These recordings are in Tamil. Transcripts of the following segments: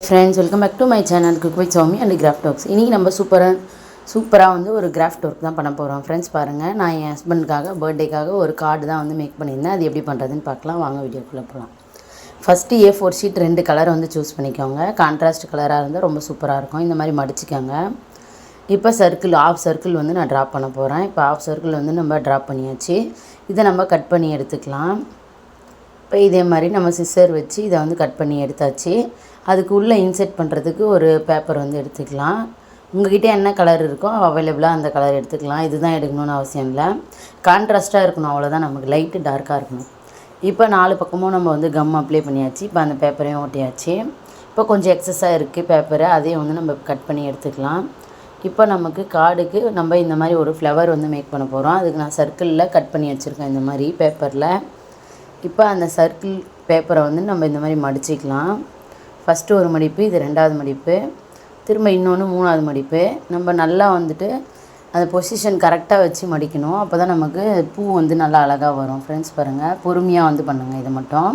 Friends, welcome back to my channel cook with Soumi and craft works. இன்றைக்கி நம்ம சூப்பராக வந்து ஒரு கிராஃப்ட் ஒர்க் தான் பண்ண போகிறோம். ஃப்ரெண்ட்ஸ் பாருங்கள், நான் என் ஹஸ்பண்டுக்காக பர்த்டேக்காக ஒரு கார்டு தான் வந்து மேக் பண்ணியிருந்தேன். அது எப்படி பண்ணுறதுன்னு பார்க்கலாம். வாங்க வீடியோக்குள்ளே போகலாம். ஃபஸ்ட்டு A4 ஷீட் 2 கலர் வந்து சூஸ் பண்ணிக்கோங்க. கான்ட்ராஸ்ட் கலராக இருந்தால் ரொம்ப சூப்பராக இருக்கும். இந்த மாதிரி மடிச்சிக்கோங்க. இப்போ ஆஃப் சர்க்கிள் வந்து நான் ட்ராப் பண்ண போகிறேன். இப்போ ஆஃப் சர்க்கிள் வந்து நம்ம ட்ராப் பண்ணியாச்சு. இதை நம்ம கட் பண்ணி எடுத்துக்கலாம். இப்போ இதே மாதிரி நம்ம சிசர் வச்சு இதை வந்து கட் பண்ணி எடுத்தாச்சு. அதுக்கு உள்ளே இன்செர்ட் பண்ணுறதுக்கு ஒரு பேப்பர் வந்து எடுத்துக்கலாம். உங்கள்கிட்ட என்ன கலர் இருக்கோ அவைலபிளாக அந்த கலர் எடுத்துக்கலாம். இதுதான் எடுக்கணும்னு அவசியம் இல்லை. கான்ட்ராஸ்ட்டாக இருக்கணும், அவ்வளோதான். நமக்கு லைட்டு டார்க்காக இருக்கணும். இப்போ 4 பக்கமும் நம்ம வந்து கம் அப்ளை பண்ணியாச்சு. இப்போ அந்த பேப்பரையும் ஒட்டியாச்சு. இப்போ கொஞ்சம் எக்ஸஸாக இருக்குது பேப்பரை, அதையும் வந்து நம்ம கட் பண்ணி எடுத்துக்கலாம். இப்போ நமக்கு கார்டுக்கு நம்ம இந்த மாதிரி ஒரு ஃப்ளவர் வந்து மேக் பண்ண போகிறோம். அதுக்கு நான் சர்க்கிளில் கட் பண்ணி வச்சுருக்கேன் இந்த மாதிரி பேப்பரில். இப்போ அந்த சர்க்கிள் பேப்பரை வந்து நம்ம இந்த மாதிரி மடிச்சிக்கலாம். ஃபஸ்ட்டு ஒரு மடிப்பு, இது 2வது மடிப்பு, திரும்ப இன்னொன்று 3வது மடிப்பு. நம்ம நல்லா வந்துட்டு அந்த பொசிஷன் கரெக்டாக வச்சு மடிக்கணும். அப்போ தான் நமக்கு பூ வந்து நல்லா அழகாக வரும். ஃப்ரெண்ட்ஸ் பாருங்கள், பொறுமையாக வந்து பண்ணுங்கள் இதை மட்டும்.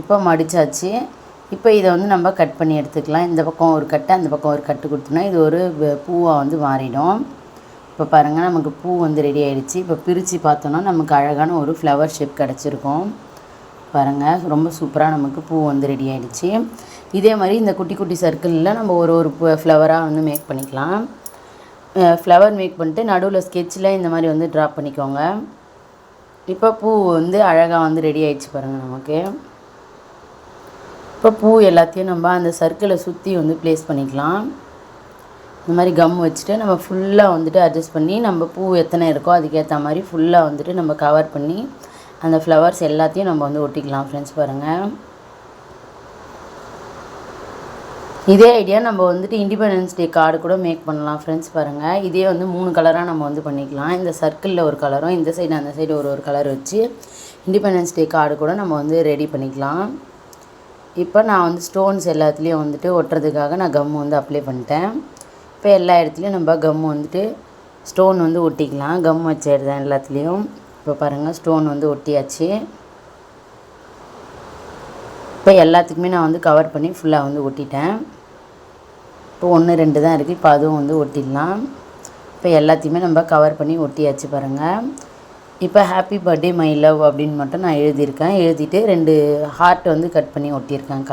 இப்போ மடித்தாச்சு. இப்போ இதை வந்து நம்ம கட் பண்ணி எடுத்துக்கலாம். இந்த பக்கம் ஒரு கட்டு, அந்த பக்கம் ஒரு கட்டு கொடுத்தோன்னா இது ஒரு பூவாக வந்து மாறிடும். இப்போ பாருங்கள், நமக்கு பூ வந்து ரெடி ஆகிடுச்சு. இப்போ பிரித்து பார்த்தோன்னா நமக்கு அழகான ஒரு ஃப்ளவர் ஷேப் கிடச்சிருக்கும். பாருங்கள், ரொம்ப சூப்பராக நமக்கு பூ வந்து ரெடி ஆகிடுச்சு. இதே மாதிரி இந்த குட்டி குட்டி சர்க்கிளில் நம்ம ஒரு ஃப்ளவராக வந்து மேக் பண்ணிக்கலாம். ஃப்ளவர் மேக் பண்ணிட்டு நடுவில் ஸ்கெட்சில் இந்த மாதிரி வந்து ட்ராப் பண்ணிக்கோங்க. இப்போ பூ வந்து அழகாக வந்து ரெடி ஆகிடுச்சு பாருங்கள் நமக்கு. இப்போ பூ எல்லாத்தையும் நம்ம அந்த சர்க்கிளை சுற்றி வந்து ப்ளேஸ் பண்ணிக்கலாம். இந்த மாதிரி கம் வச்சுட்டு நம்ம ஃபுல்லாக வந்துட்டு அட்ஜஸ்ட் பண்ணி நம்ம பூ எத்தனை இருக்கோ அதுக்கேற்ற மாதிரி ஃபுல்லாக வந்துட்டு நம்ம கவர் பண்ணி அந்த ஃப்ளவர்ஸ் எல்லாத்தையும் நம்ம வந்து ஒட்டிக்கலாம். ஃப்ரெண்ட்ஸ் பாருங்கள், இதே ஐடியா நம்ம வந்துட்டு இண்டிபெண்டன்ஸ் டே கார்டு கூட மேக் பண்ணலாம். ஃப்ரெண்ட்ஸ் பாருங்கள், இதே வந்து 3 கலராக நம்ம வந்து பண்ணிக்கலாம். இந்த சர்க்கிளில் ஒரு கலரும் இந்த சைடு அந்த சைடு ஒரு கலர் வச்சு இண்டிபெண்டன்ஸ் டே கார்டு கூட நம்ம வந்து ரெடி பண்ணிக்கலாம். இப்போ நான் வந்து ஸ்டோன்ஸ் எல்லாத்துலேயும் வந்துட்டு ஒட்டுறதுக்காக நான் கம் வந்து அப்ளை பண்ணிட்டேன். இப்போ எல்லா இடத்துலையும் நம்ம கம் வந்துட்டு ஸ்டோன் வந்து ஒட்டிக்கலாம். கம் வச்ச இடத்துல எல்லாத்துலேயும் இப்போ பாருங்கள் ஸ்டோன் வந்து ஒட்டியாச்சு. இப்போ எல்லாத்துக்குமே நான் வந்து கவர் பண்ணி ஃபுல்லாக வந்து ஒட்டிட்டேன். இப்போ 1 2 தான் இருக்குது. இப்போ அதுவும் வந்து ஒட்டிடலாம். இப்போ எல்லாத்தையுமே நம்ம கவர் பண்ணி ஒட்டியாச்சு பாருங்கள். இப்போ ஹாப்பி பர்த்டே மை லவ் அப்படின்னு மட்டும் நான் எழுதியிருக்கேன். எழுதிட்டு 2 ஹார்ட் வந்து கட் பண்ணி ஒட்டியிருக்கேன்.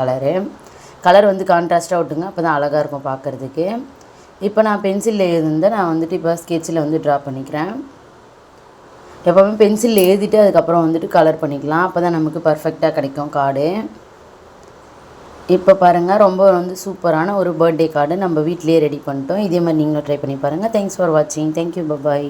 கலர் வந்து கான்ட்ராஸ்ட்டாக ஒட்டுங்க, அப்போ தான் அழகாக இருக்கும் பார்க்குறதுக்கு. இப்போ நான் பென்சிலில் எழுதிருந்தேன், நான் வந்துட்டு இப்போ ஸ்கெட்சில் வந்து ட்ரா பண்ணிக்கிறேன். எப்போவுமே பென்சிலில் எழுதிட்டு அதுக்கப்புறம் வந்துட்டு கலர் பண்ணிக்கலாம். அப்போ தான் நமக்கு பர்ஃபெக்டாக கிடைக்கும் கார்டு. இப்போ பாருங்கள், ரொம்ப வந்து சூப்பரான ஒரு பர்த்டே கார்டு நம்ம வீட்டிலேயே ரெடி பண்ணிட்டோம். இதே மாதிரி நீங்களும் ட்ரை பண்ணி பாருங்கள். தேங்க்ஸ் ஃபார் வாட்சிங். தேங்க்யூ, பாய்.